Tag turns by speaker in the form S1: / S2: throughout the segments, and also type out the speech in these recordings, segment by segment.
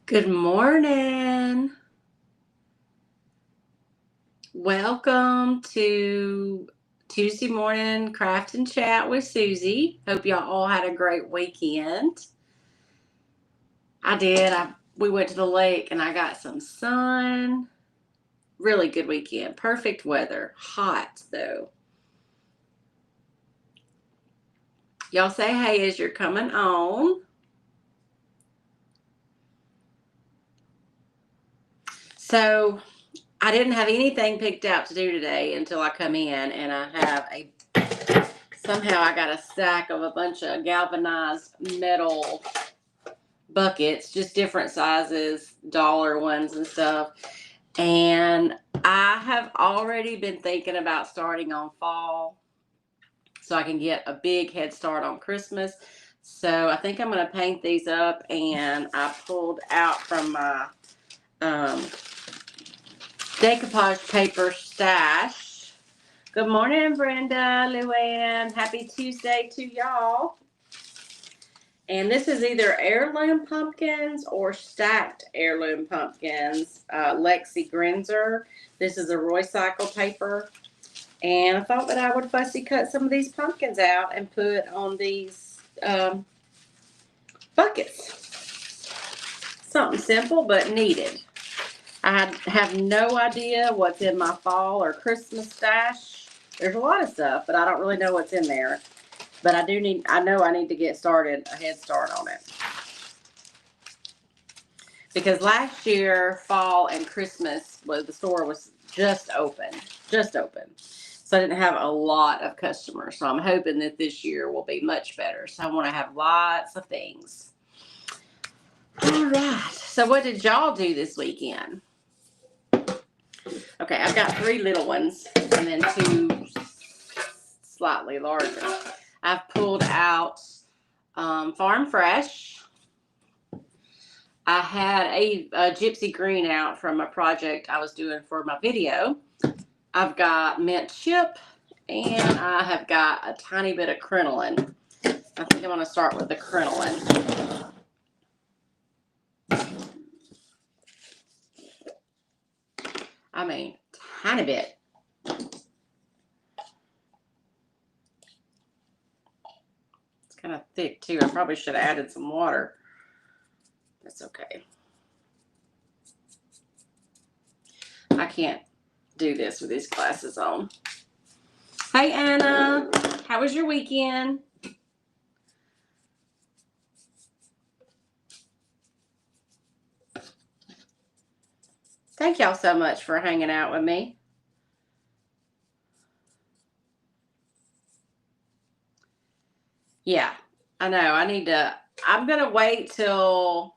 S1: Good morning. Welcome to Tuesday morning craft and chat with Susie. Hope y'all all had a great weekend. I did. We went to the lake and I got some sun. Really good weekend. Perfect weather. Hot though. Y'all say hey as you're coming on. So I didn't have anything picked out to do today until I come in, and somehow I got a stack of a bunch of galvanized metal buckets, just different sizes, dollar ones and stuff. And I have already been thinking about starting on fall so I can get a big head start on Christmas. So I think I'm going to paint these up, and I pulled out from my decoupage paper stash. Good morning, Brenda, Luann. Happy Tuesday to y'all. And this is either heirloom pumpkins or stacked heirloom pumpkins. Lexi Grinzer. This is a Roycycle paper. And I thought that I would fussy cut some of these pumpkins out and put on these buckets. Something simple but needed. I have no idea what's in my fall or Christmas stash. There's a lot of stuff, but I don't really know what's in there. But I know I need to get started, a head start on it. Because last year, fall and Christmas, the store was just open. So I didn't have a lot of customers. So I'm hoping that this year will be much better. So I want to have lots of things. All right. So what did y'all do this weekend? Okay, I've got 3 little ones and then 2 slightly larger. I've pulled out Farm Fresh. I had a gypsy green out from a project I was doing for my video. I've got mint chip, and I have got a tiny bit of crinoline. I think I'm going to start with the crinoline. I mean, tiny bit. Kind of thick too. I probably should have added some water. That's okay. I can't do this with these glasses on. Hey Anna, how was your weekend? Thank y'all so much for hanging out with me. Yeah, I know. I'm going to wait till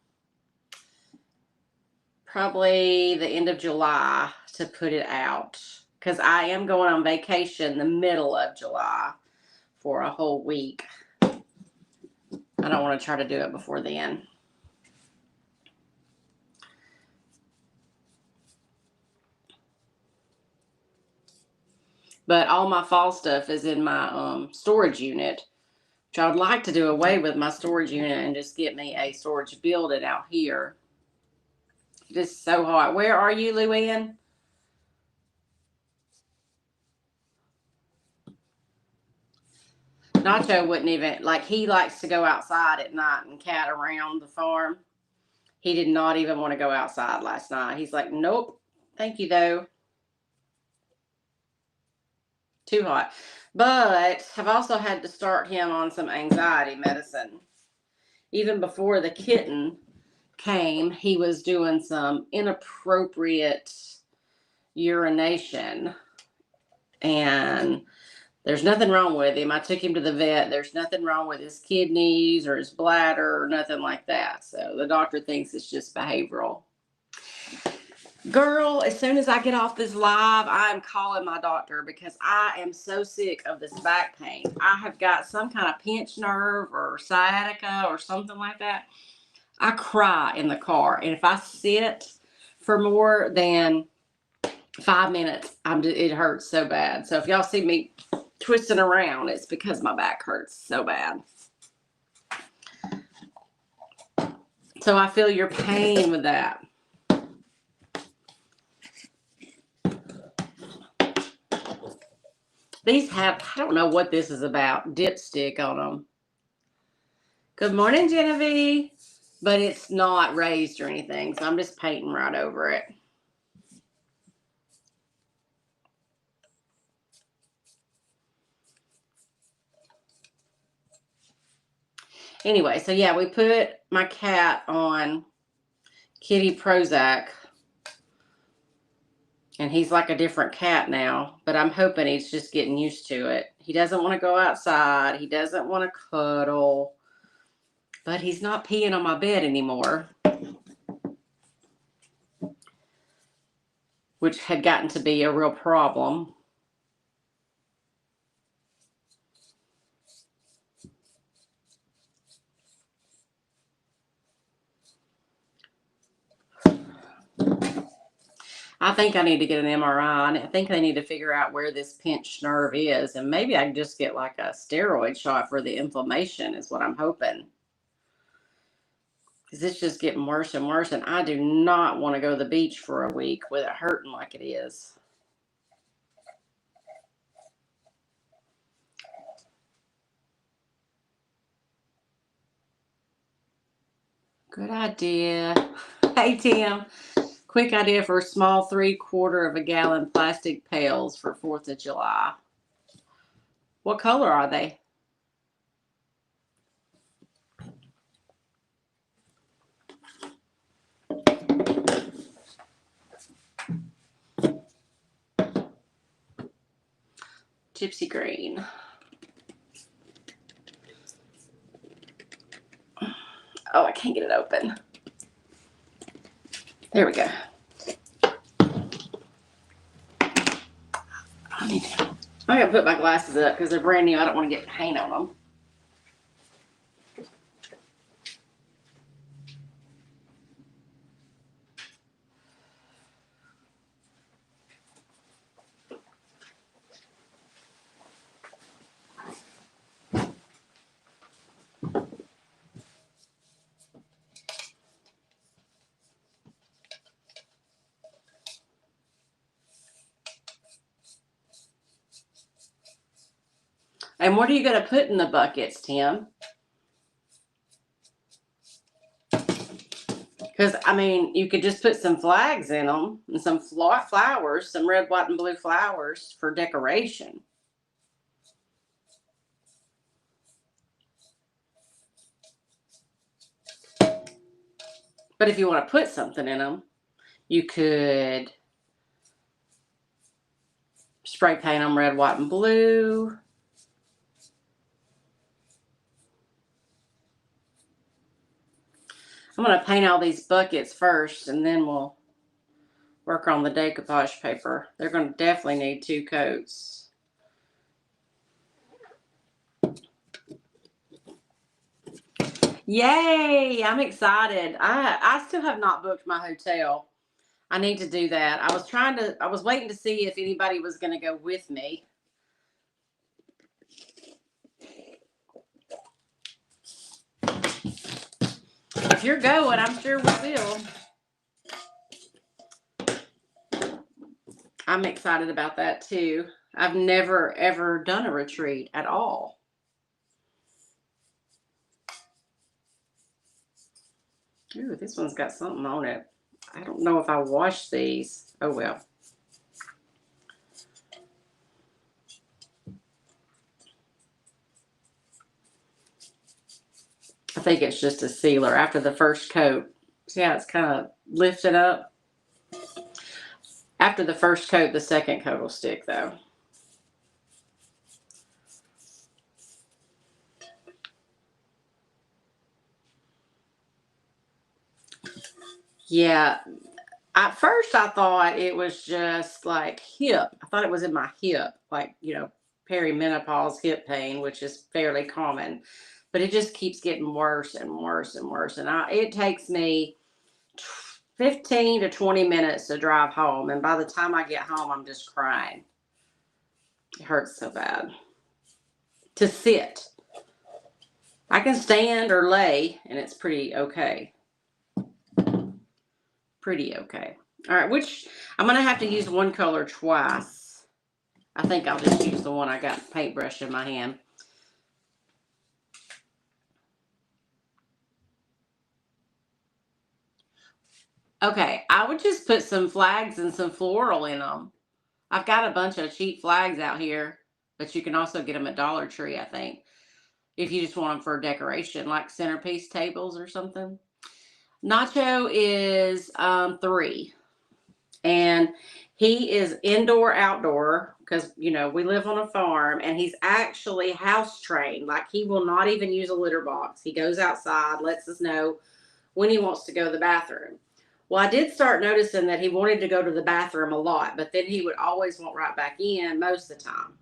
S1: probably the end of July to put it out, because I am going on vacation the middle of July for a whole week. I don't want to try to do it before then. But all my fall stuff is in my storage unit, which I would like to do away with my storage unit and just get me a storage building out here. It is so hot. Where are you, Luann? Nacho wouldn't even, he likes to go outside at night and cat around the farm. He did not even want to go outside last night. He's like, nope, thank you though. Too hot. But I've also had to start him on some anxiety medicine. Even before the kitten came, he was doing some inappropriate urination, and there's nothing wrong with him. I took him to the vet. There's nothing wrong with his kidneys or his bladder or nothing like that. So the doctor thinks it's just behavioral. Girl, as soon as I get off this live, I am calling my doctor because I am so sick of this back pain. I have got some kind of pinched nerve or sciatica or something like that. I cry in the car, and if I sit for more than 5 minutes, it hurts so bad. So if y'all see me twisting around, it's because my back hurts so bad. So I feel your pain with that. These have, I don't know what this is about, dipstick on them. Good morning, Genevieve. But it's not raised or anything, so I'm just painting right over it. Anyway, so yeah, we put my cat on Kitty Prozac. And he's like a different cat now, but I'm hoping he's just getting used to it. He doesn't want to go outside. He doesn't want to cuddle. But he's not peeing on my bed anymore, which had gotten to be a real problem. I think I need to get an MRI. I think they need to figure out where this pinched nerve is. And maybe I can just get like a steroid shot for the inflammation is what I'm hoping. Because it's just getting worse and worse. And I do not want to go to the beach for a week with it hurting like it is. Good idea. Hey, Tim. Quick idea for small 3/4 of a gallon plastic pails for 4th of July. What color are they? Gypsy green. Oh, I can't get it open. There we go. I gotta put my glasses up because they're brand new. I don't want to get paint on them. And what are you gonna put in the buckets, Tim? Because, I mean, you could just put some flags in them and some flowers, some red, white, and blue flowers for decoration. But if you want to put something in them, you could spray paint them red, white, and blue. I'm going to paint all these buckets first, and then we'll work on the decoupage paper. They're going to definitely need 2 coats. Yay! I'm excited. I still have not booked my hotel. I need to do that. I was waiting to see if anybody was going to go with me. If you're going, I'm sure we will. I'm excited about that too. I've never ever done a retreat at all. Ooh, this one's got something on it. I don't know if I washed these. Oh well. I think it's just a sealer after the first coat. See how it's kind of lifted up? After the first coat, the second coat will stick though. Yeah. At first I thought it was just like hip. I thought it was in my hip, like, you know, perimenopause hip pain, which is fairly common. But it just keeps getting worse and worse and worse. And it takes me 15 to 20 minutes to drive home. And by the time I get home, I'm just crying. It hurts so bad. To sit. I can stand or lay, and it's pretty okay. pretty okay. All right, which I'm going to have to use one color twice. I think I'll just use the one I got paintbrush in my hand. Okay, I would just put some flags and some floral in them. I've got a bunch of cheap flags out here, but you can also get them at Dollar Tree, I think, if you just want them for decoration, like centerpiece tables or something. Nacho is 3, and he is indoor outdoor because we live on a farm, and he's actually house trained. Like, he will not even use a litter box. He goes outside, lets us know when he wants to go to the bathroom. Well, I did start noticing that he wanted to go to the bathroom a lot, but then he would always want right back in most of the time.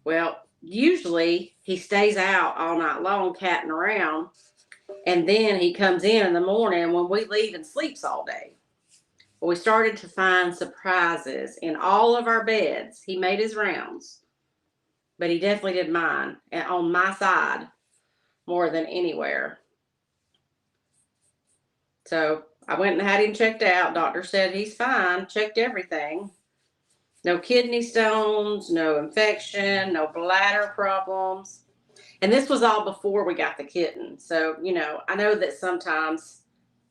S1: Well, usually he stays out all night long catting around, and then he comes in the morning when we leave and sleeps all day. Well, we started to find surprises in all of our beds. He made his rounds, but he definitely did mine, and on my side more than anywhere. So I went and had him checked out. Doctor said he's fine, checked everything. No kidney stones, no infection, no bladder problems. And this was all before we got the kitten. So, I know that sometimes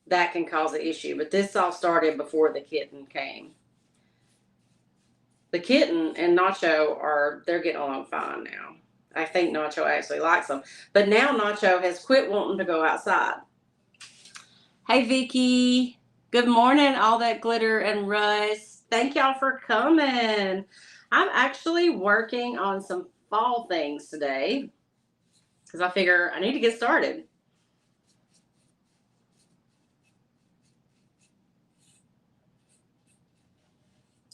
S1: that can cause an issue, but this all started before the kitten came. The kitten and Nacho they're getting along fine now. I think Nacho actually likes them. But now Nacho has quit wanting to go outside. Hey, Vicky. Good morning, all that glitter and Russ. Thank y'all for coming. I'm actually working on some fall things today because I figure I need to get started.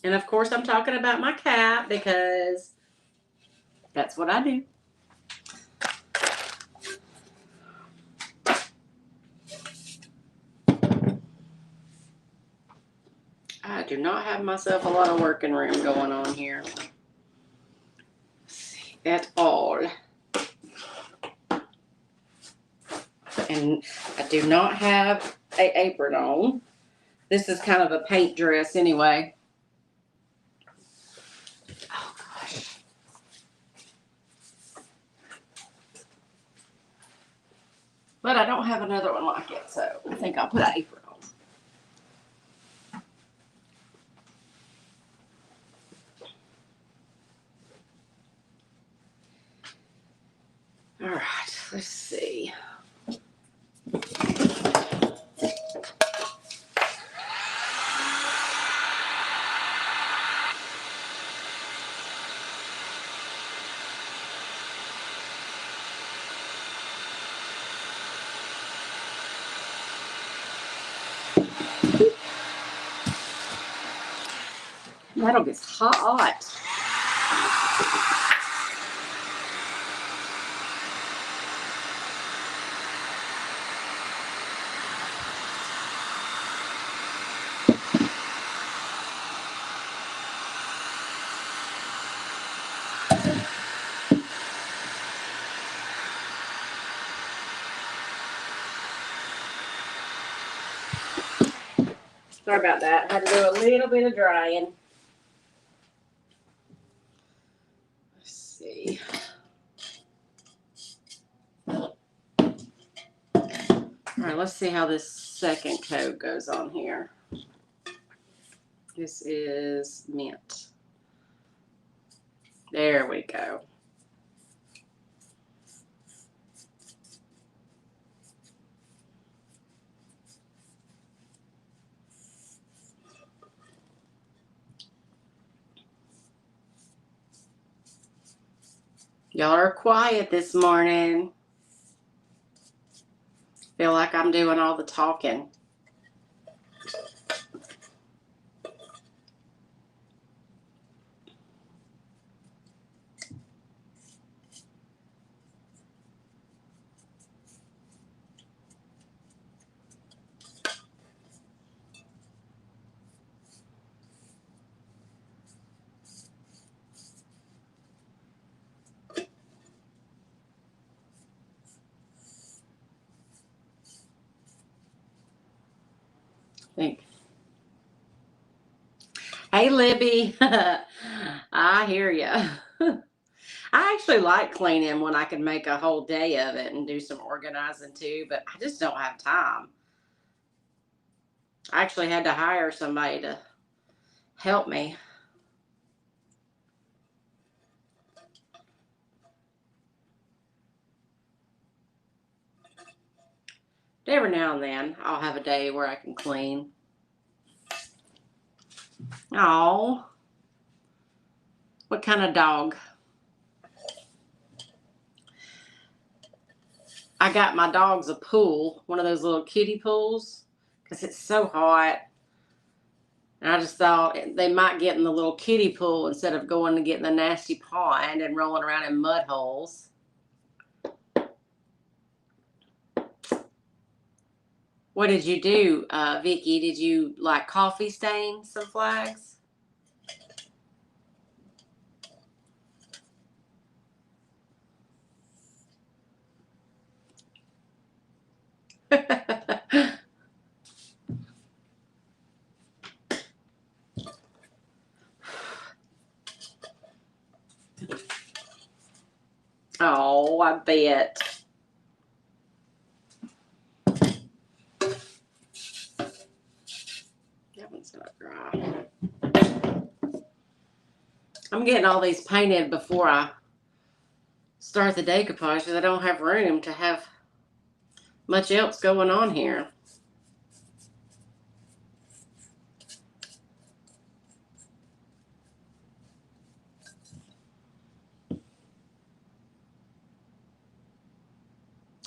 S1: And of course, I'm talking about my cat because that's what I do. I do not have myself a lot of working room going on here at all. And I do not have an apron on. This is kind of a paint dress anyway. Oh gosh. But I don't have another one like it, so I think I'll put an apron on. All right, let's see. That'll get hot. Sorry about that. I had to do a little bit of drying. Let's see. All right, let's see how this second coat goes on here. This is mint. There we go. Y'all are quiet this morning. Feel like I'm doing all the talking. Think. Hey, Libby. I hear ya. I actually like cleaning when I can make a whole day of it and do some organizing too, but I just don't have time. I actually had to hire somebody to help me. Every now and then, I'll have a day where I can clean. Oh, what kind of dog? I got my dogs a pool, one of those little kiddie pools, because it's so hot. And I just thought they might get in the little kiddie pool instead of going to get in the nasty pond and rolling around in mud holes. What did you do, Vicky? Did you like coffee stain some flags? Oh, I bet. That one's not dry. I'm getting all these painted before I start the decoupage because I don't have room to have much else going on here.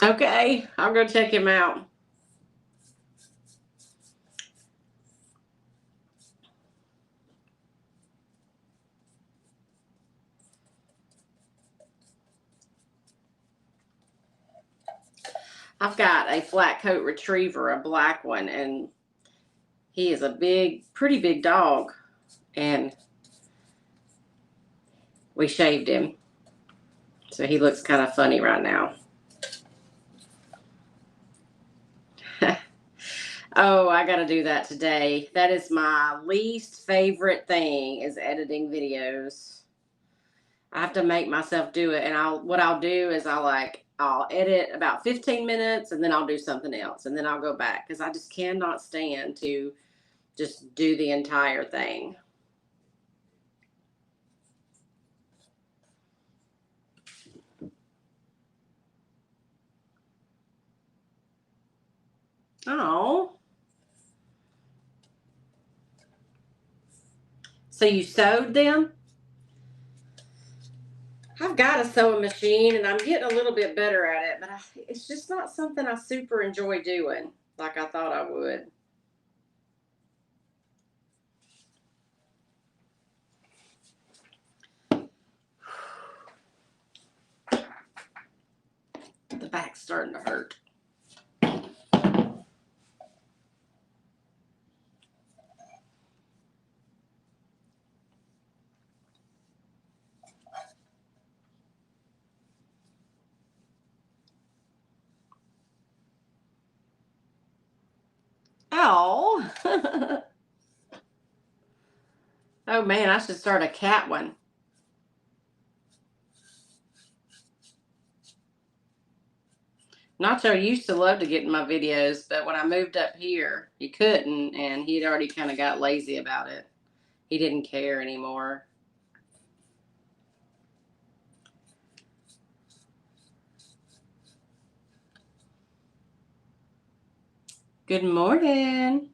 S1: Okay, I'll go check him out. I've got a flat coat retriever, a black one, and he is a pretty big dog. And we shaved him. So he looks kind of funny right now. Oh, I got to do that today. That is my least favorite thing is editing videos. I have to make myself do it. And what I'll do is I'll edit about 15 minutes and then I'll do something else and then I'll go back because I just cannot stand to just do the entire thing. Oh. So you sewed them? I've got a sewing machine and I'm getting a little bit better at it, but it's just not something I super enjoy doing like I thought I would. The back's starting to hurt. Oh. Oh man, I should start a cat one. Nacho used to love to get in my videos, but when I moved up here, he couldn't, and he'd already kind of got lazy about it. He didn't care anymore. Good morning.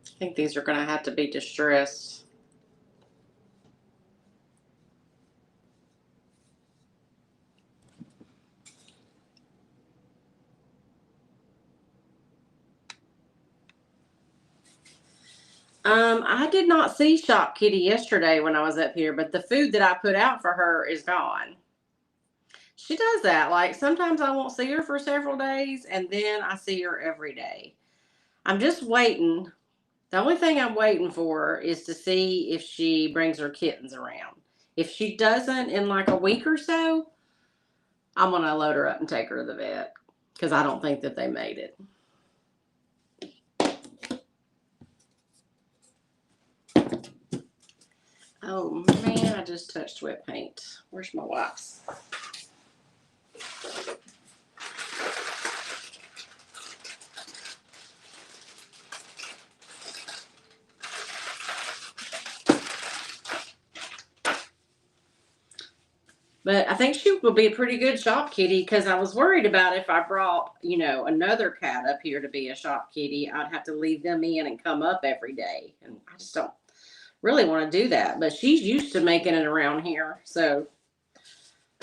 S1: I think these are going to have to be distressed. I did not see Shop Kitty yesterday when I was up here, but the food that I put out for her is gone. She does that. Like sometimes I won't see her for several days and then I see her every day. I'm just waiting. The only thing I'm waiting for is to see if she brings her kittens around. If she doesn't in like a week or so, I'm going to load her up and take her to the vet because I don't think that they made it. Oh man, I just touched wet paint. Where's my wipes? But I think she will be a pretty good shop kitty because I was worried about if I brought, another cat up here to be a shop kitty, I'd have to leave them in and come up every day. And I just don't really want to do that. But she's used to making it around here, so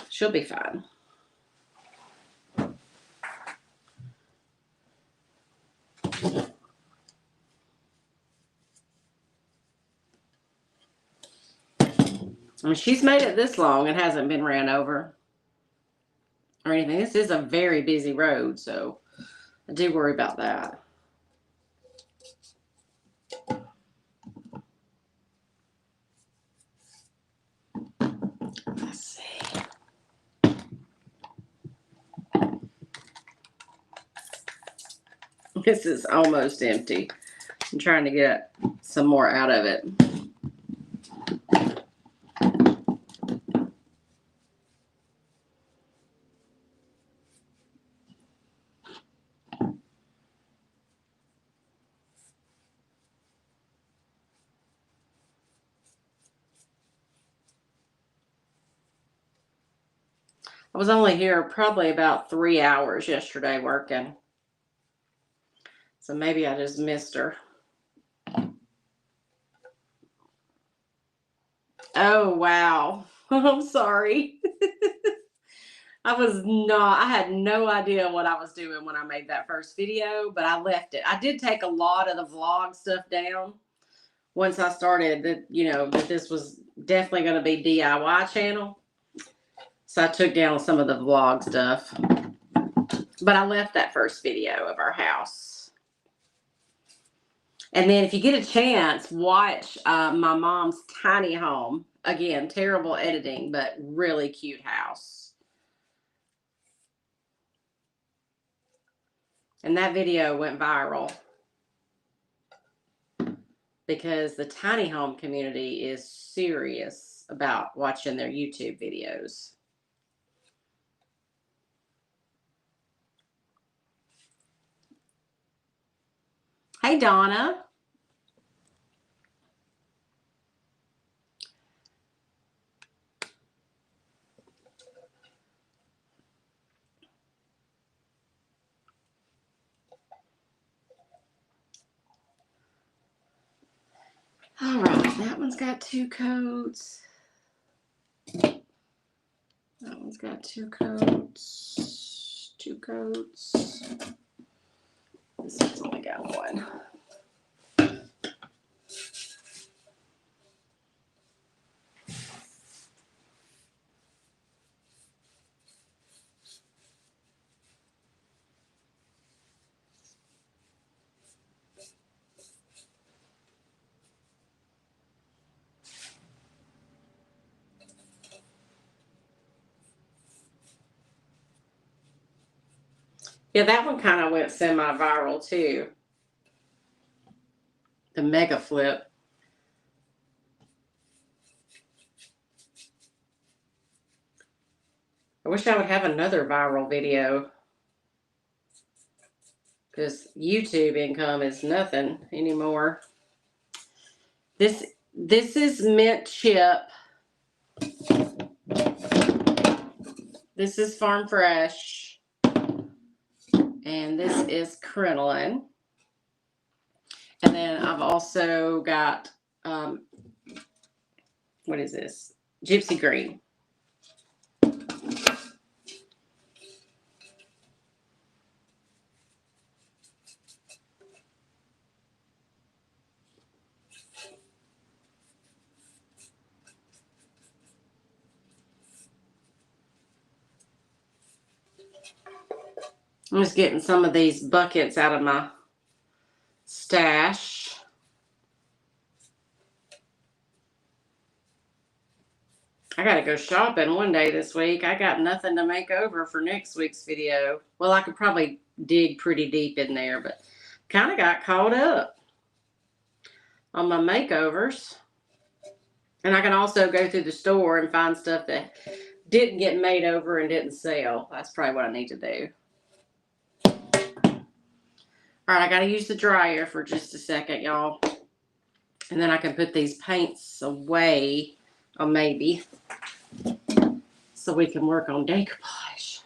S1: she'll be fine. I mean, she's made it this long and hasn't been ran over or anything. This is a very busy road, so I do worry about that. Let's see. This is almost empty. I'm trying to get some more out of it. I was only here probably about 3 hours yesterday working. So maybe I just missed her. Oh, wow. I'm sorry. I had no idea what I was doing when I made that first video, but I left it. I did take a lot of the vlog stuff down once I started that this was definitely going to be DIY channel. So I took down some of the vlog stuff. But I left that first video of our house. And then if you get a chance, watch my mom's tiny home. Again, terrible editing, but really cute house. And that video went viral because the tiny home community is serious about watching their YouTube videos. Hey, Donna. All right, that one's got 2 coats. That one's got 2 coats. 2 coats. This one's only got 1. Yeah, that one kind of went semi-viral too. The mega flip. I wish I would have another viral video because YouTube income is nothing anymore. This is mint chip. This is farm fresh. And this is crinoline. And then I've also got, what is this? Gypsy green. I'm just getting some of these buckets out of my stash. I gotta go shopping one day this week. I got nothing to make over for next week's video. Well, I could probably dig pretty deep in there, but kind of got caught up on my makeovers. And I can also go through the store and find stuff that didn't get made over and didn't sell. That's probably what I need to do. All right, I gotta use the dryer for just a second, y'all. And then I can put these paints away, or maybe, so we can work on decoupage.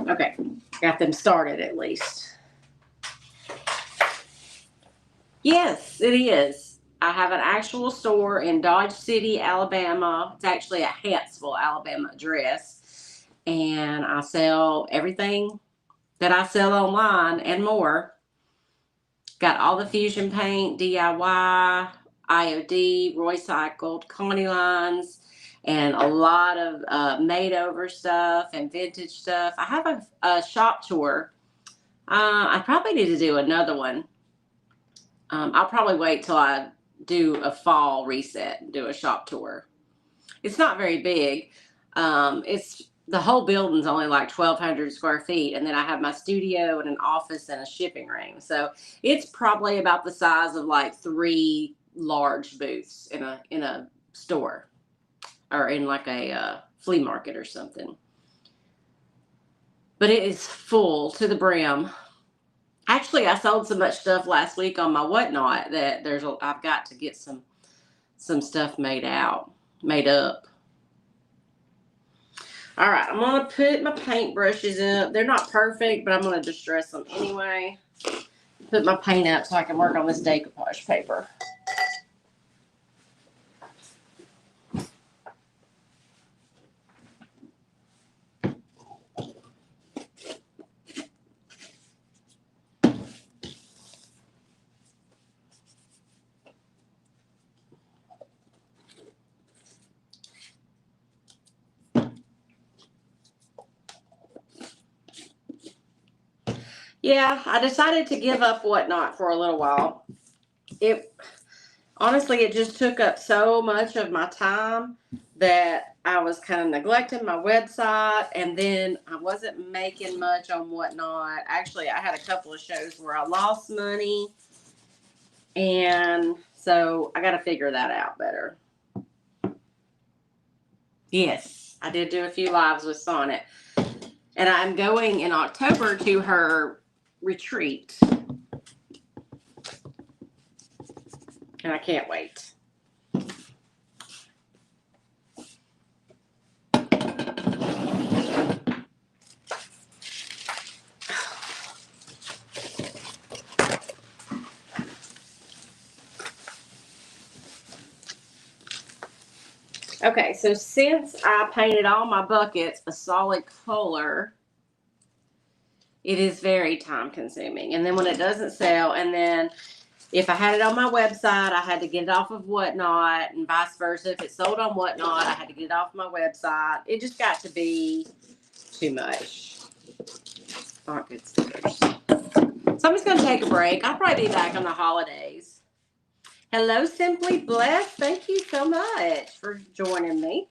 S1: Okay, got them started at least. Yes, it is. I have an actual store in Dodge City, Alabama. It's actually a Huntsville, Alabama address. And I sell everything that I sell online and more. Got all the fusion paint, DIY, IOD, recycled, Connie lines, and a lot of made over stuff and vintage stuff. I have a shop tour. I probably need to do another one. I'll probably wait till I do a fall reset and do a shop tour. It's not very big. It's the whole building's only like 1,200 square feet, and then I have my studio and an office and a shipping room. So it's probably about the size of like 3 large booths in a store, or in like a flea market or something. But it is full to the brim. Actually, I sold so much stuff last week on my whatnot that I've got to get some stuff made up. All right, I'm gonna put my paint brushes up. They're not perfect, but I'm gonna distress them anyway. Put my paint up so I can work on this decoupage paper. Yeah, I decided to give up whatnot for a little while. Honestly, it just took up so much of my time that I was kind of neglecting my website, and then I wasn't making much on whatnot. Actually, I had a couple of shows where I lost money, and so I got to figure that out better. Yes, I did do a few lives with Sonnet, and I'm going in October to her retreat, and I can't wait. Okay, so since I painted all my buckets a solid color, it is very time consuming. And then when it doesn't sell, and then if I had it on my website, I had to get it off of Whatnot, and vice versa. If it sold on Whatnot, I had to get it off my website. It just got to be too much. Not good stickers. So I'm just going to take a break. I'll probably be back on the holidays. Hello, Simply Blessed. Thank you so much for joining me.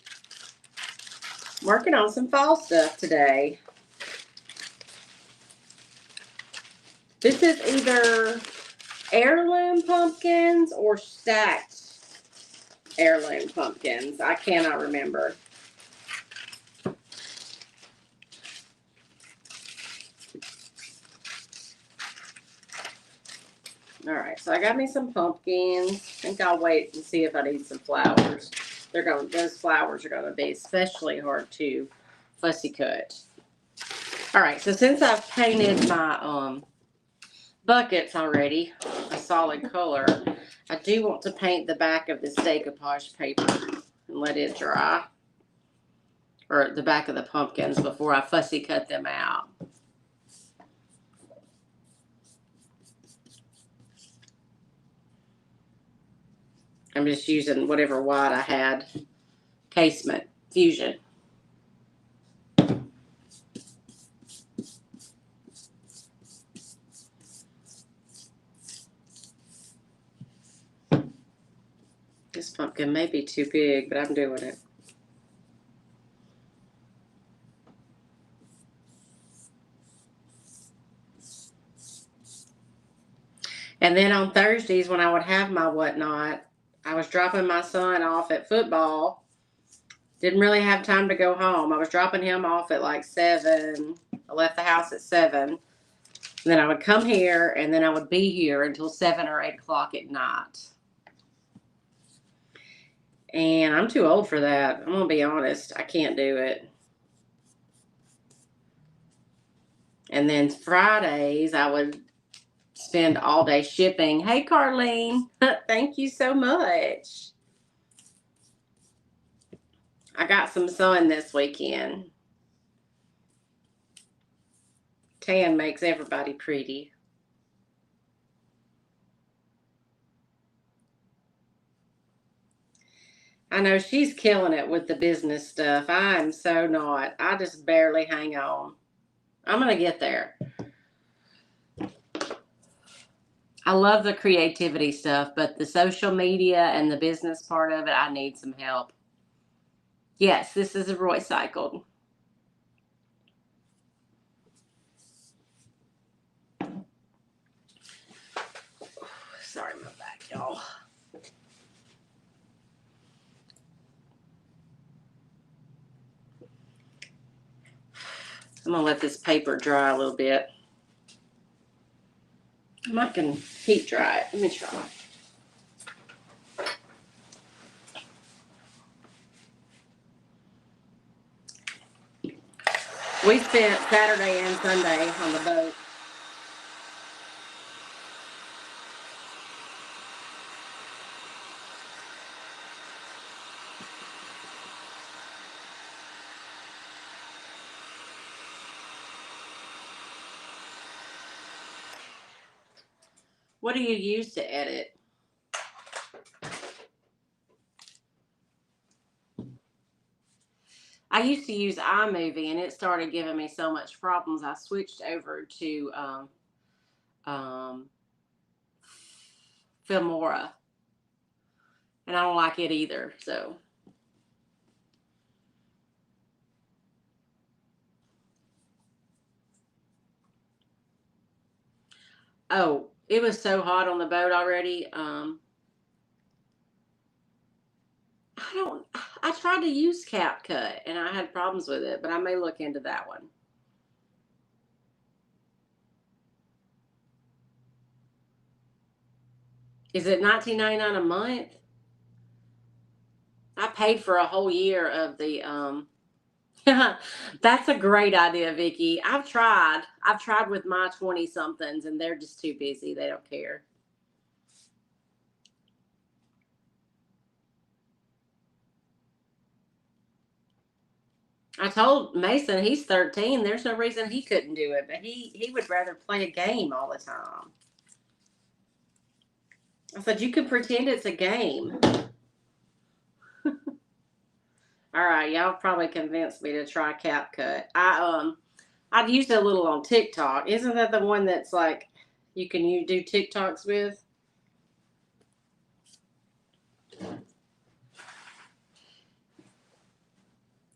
S1: I'm working on some fall stuff today. This is either heirloom pumpkins or stacked heirloom pumpkins. I cannot remember. All right, so I got me some pumpkins. I think I'll wait and see if I need some flowers. Those flowers are gonna be especially hard to fussy cut. All right, so since I've painted my buckets already a solid color, I do want to paint the back of this decoupage paper and let it dry, or the back of the pumpkins before I fussy cut them out. I'm just using whatever white I had. Casement Fusion. This pumpkin may be too big, but I'm doing it. And then on Thursdays when I would have my Whatnot, I was dropping my son off at football. Didn't really have time to go home. I was dropping him off at like 7. I left the house at 7. And then I would come here, and then I would be here until 7 or 8 o'clock at night. And I'm too old for that. I'm going to be honest. I can't do it. And then Fridays, I would spend all day shipping. Hey, Carlene. Thank you so much. I got some sun this weekend. Tan makes everybody pretty. I know she's killing it with the business stuff. I am so not. I just barely hang on. I'm going to get there. I love the creativity stuff, but the social media and the business part of it, I need some help. Yes, this is a Roy cycled. Sorry, my back, y'all. I'm going to let this paper dry a little bit. I might can heat dry it. Let me try. We spent Saturday and Sunday on the boat. What do you use to edit? I used to use iMovie, and it started giving me so much problems. I switched over to Filmora, and I don't like it either. So, oh, it was so hot on the boat already. I tried to use CapCut, and I had problems with it, but I may look into that one. Is it $19.99 a month? I paid for a whole year of the That's a great idea, Vicki. I've tried with my 20 somethings, and they're just too busy. They don't care. I told Mason he's 13. There's no reason he couldn't do it, but he would rather play a game all the time. I said, you can pretend it's a game. All right, y'all probably convinced me to try CapCut. I've used it a little on TikTok. Isn't that the one that's like you do TikToks with?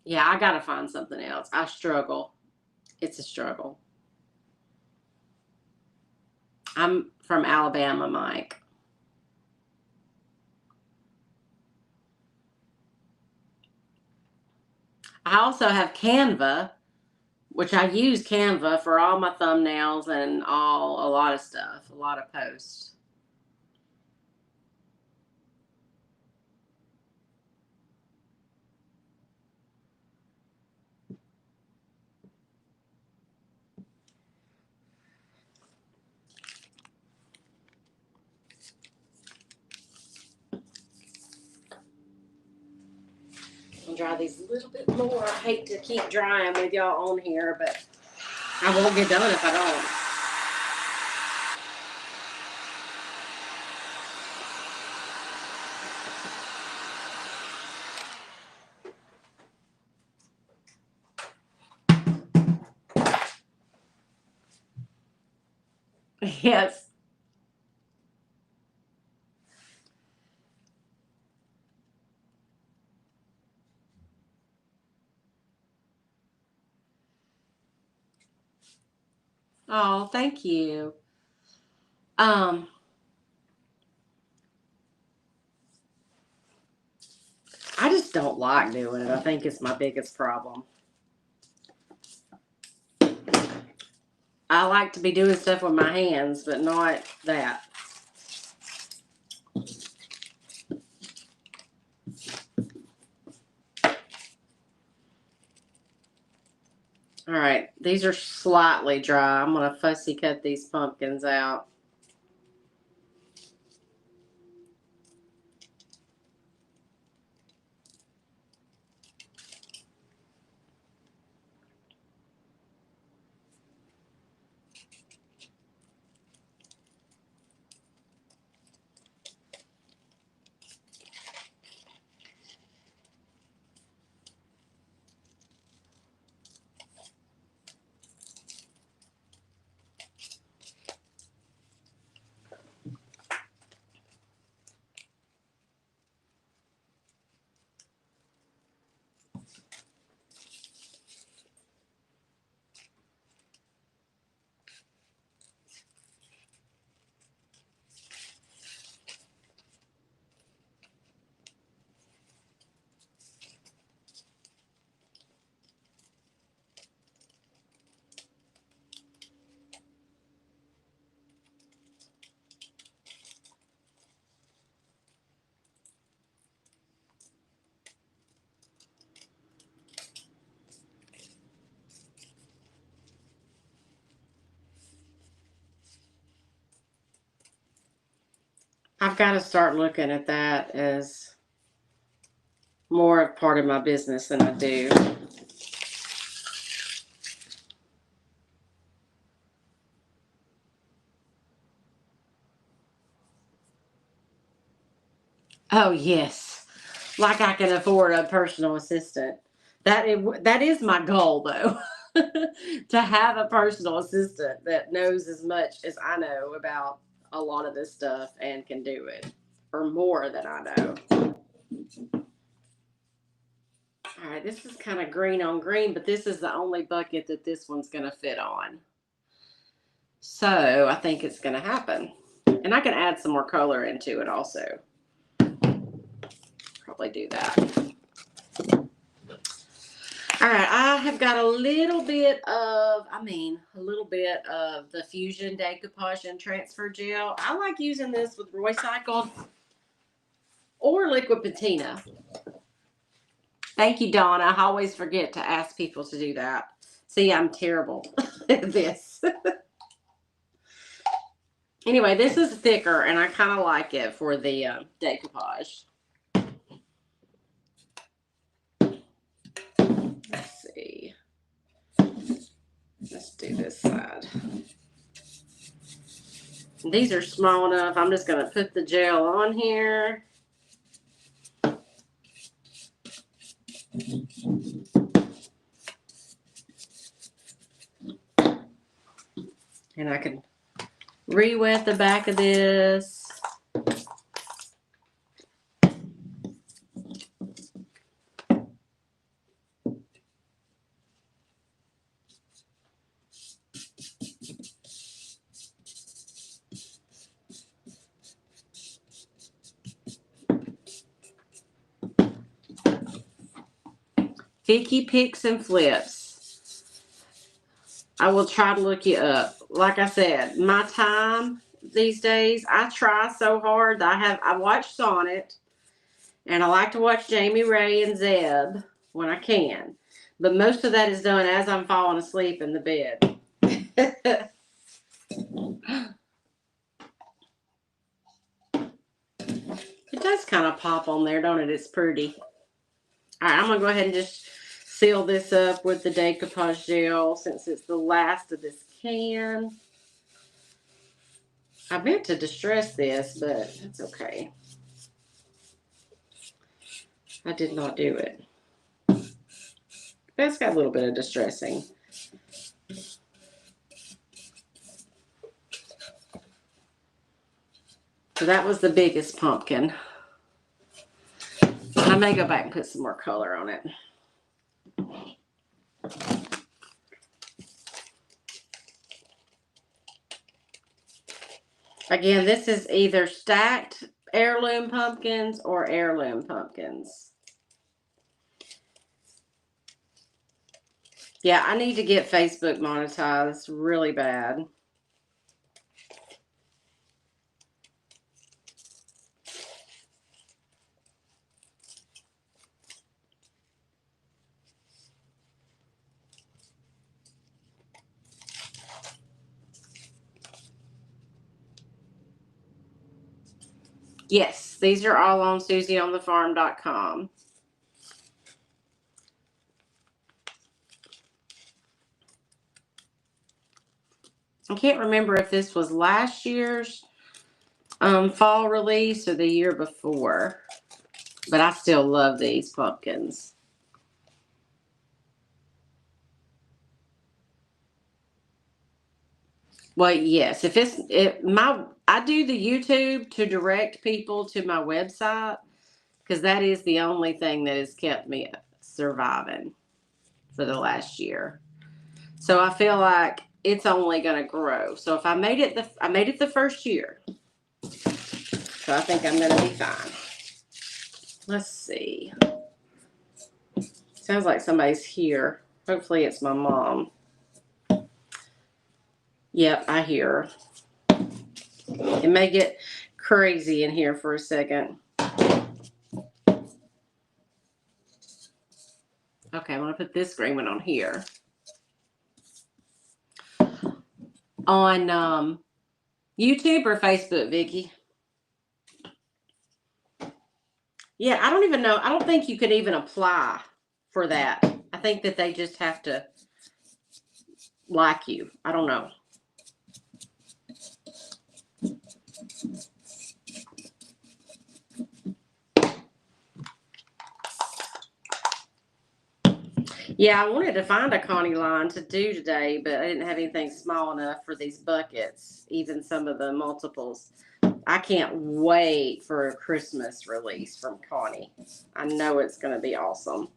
S1: Yeah, I gotta find something else. I struggle. It's a struggle. I'm from Alabama, Mike. I also have Canva, which I use Canva for all my thumbnails and a lot of stuff, a lot of posts. I'll dry these a little bit more. I hate to keep drying with y'all on here, but I won't get done if I don't. Yes. Oh, thank you. I just don't like doing it. I think it's my biggest problem. I like to be doing stuff with my hands, but not that. All right, these are slightly dry. I'm going to fussy cut these pumpkins out. I've got to start looking at that as more of part of my business than I do. Oh, yes. Like I can afford a personal assistant. That is my goal, though. To have a personal assistant that knows as much as I know about a lot of this stuff and can do it, or more than I know. All right, this is kind of green on green, but this is the only bucket that this one's going to fit on. So I think it's going to happen. And I can add some more color into it also. Probably do that. All right, I have got a little bit of the Fusion Decoupage and Transfer Gel. I like using this with recycled or liquid patina. Thank you, Dawn. I always forget to ask people to do that. See, I'm terrible at this. Anyway, this is thicker, and I kind of like it for the decoupage. Let's see. do this side. These are small enough. I'm just going to put the gel on here. And I can re-wet the back of this. Vicky Picks and Flips. I will try to look you up. Like I said, my time these days, I try so hard. I watch Sonnet, and I like to watch Jamie Ray and Zeb when I can. But most of that is done as I'm falling asleep in the bed. It does kind of pop on there, don't it? It's pretty. All right, I'm going to go ahead and just seal this up with the Decoupage gel since it's the last of this can. I meant to distress this, but it's okay. I did not do it. It's got a little bit of distressing. So that was the biggest pumpkin. I may go back and put some more color on it. Again, this is either stacked heirloom pumpkins or heirloom pumpkins. Yeah, I need to get Facebook monetized really bad. Yes, these are all on SusieOnTheFarm.com. I can't remember if this was last year's fall release or the year before, but I still love these pumpkins. Well, yes, I do the YouTube to direct people to my website because that is the only thing that has kept me surviving for the last year. So I feel like it's only going to grow. So if I made it the first year. So I think I'm going to be fine. Let's see. Sounds like somebody's here. Hopefully it's my mom. Yep, I hear her. It may get crazy in here for a second. Okay, I'm going to put this green one on here. On YouTube or Facebook, Vicki? Yeah, I don't even know. I don't think you can even apply for that. I think that they just have to like you. I don't know. Yeah, I wanted to find a Connie line to do today, but I didn't have anything small enough for these buckets, even some of the multiples. I can't wait for a Christmas release from Connie. I know it's going to be awesome.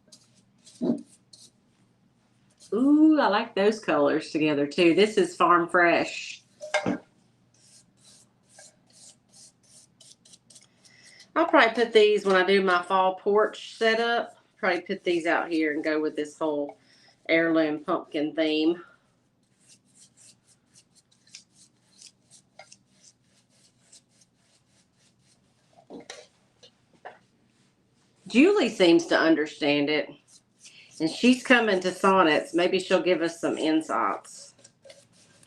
S1: Ooh, I like those colors together too. This is Farm Fresh. I'll probably put these when I do my fall porch setup. Probably put these out here and go with this whole heirloom pumpkin theme. Julie seems to understand it. And she's coming to Sonnets. Maybe she'll give us some insights.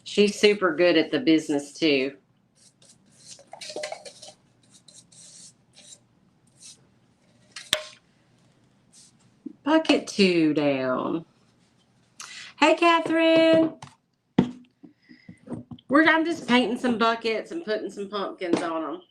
S1: She's super good at the business too. Bucket 2 down. Hey, Catherine. I'm just painting some buckets and putting some pumpkins on them.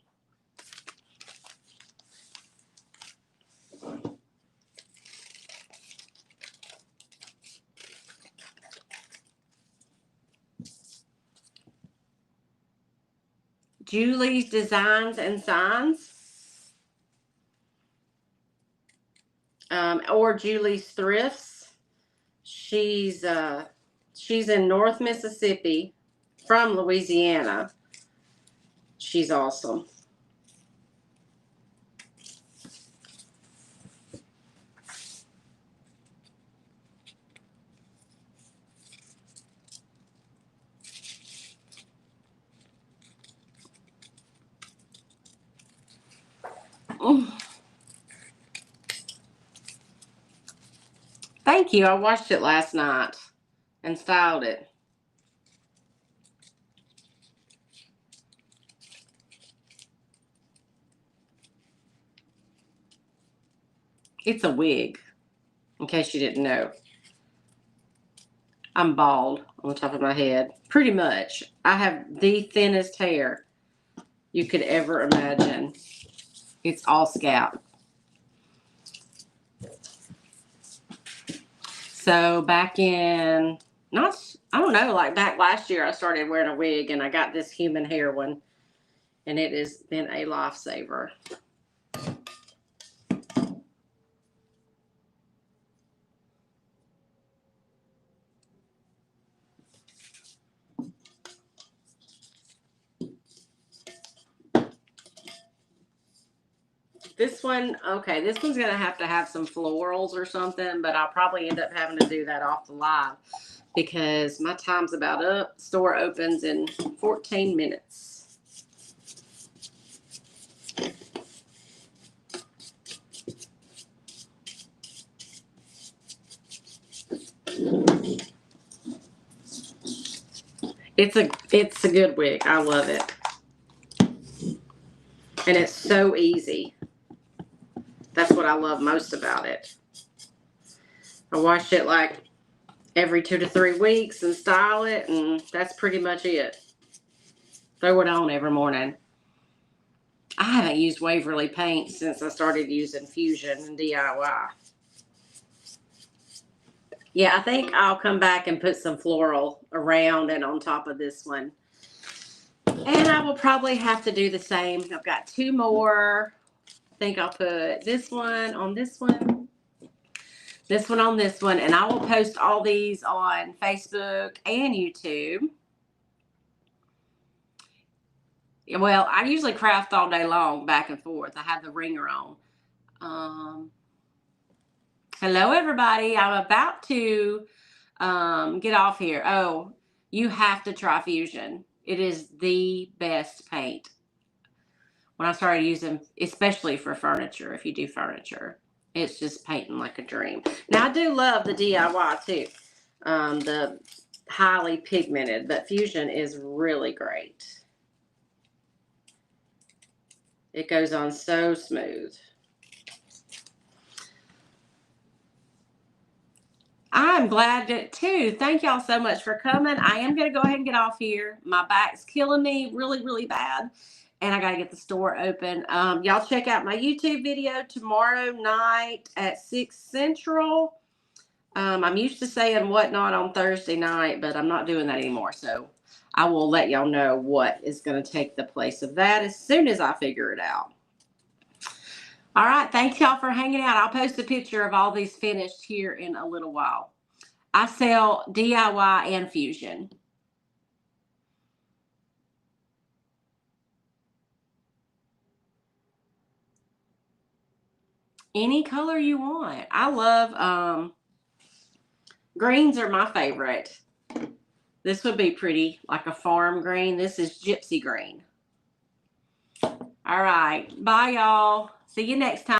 S1: Julie's Designs and Signs. Or Julie's Thrifts. She's in North Mississippi, from Louisiana. She's awesome. Thank you. I watched it last night and styled it. It's a wig, in case you didn't know. I'm bald on the top of my head. Pretty much. I have the thinnest hair you could ever imagine. It's all scalp. So back in, I don't know, like back last year I started wearing a wig and I got this human hair one. And it has been a lifesaver. This one, okay, this one's going to have some florals or something, but I'll probably end up having to do that off the live because my time's about up. Store opens in 14 minutes. It's a good wig. I love it. And it's so easy. That's what I love most about it. I wash it like every 2 to 3 weeks and style it, and that's pretty much it. Throw it on every morning. I haven't used Waverly paint since I started using Fusion and DIY. Yeah, I think I'll come back and put some floral around and on top of this one. And I will probably have to do the same. I've got 2 more. I think I'll put this one on this one. This one on this one. And I will post all these on Facebook and YouTube. Well, I usually craft all day long, back and forth. I have the ringer on. Hello, everybody. I'm about to get off here. Oh, you have to try Fusion. It is the best paint. When I started using, especially for furniture, if you do furniture, it's just painting like a dream. Now, I do love the DIY too, the highly pigmented, but Fusion is really great. It goes on so smooth. I'm glad that too. Thank y'all so much for coming. I am going to go ahead and get off here. My back's killing me really, really bad. And I got to get the store open. Y'all check out my YouTube video tomorrow night at 6 Central. I'm used to saying whatnot on Thursday night, but I'm not doing that anymore. So I will let y'all know what is going to take the place of that as soon as I figure it out. All right. Thanks y'all for hanging out. I'll post a picture of all these finished here in a little while. I sell DIY and Fusion. Any color you want. I love, greens are my favorite. This would be pretty, like a farm green. This is gypsy green. All right. Bye, y'all. See you next time.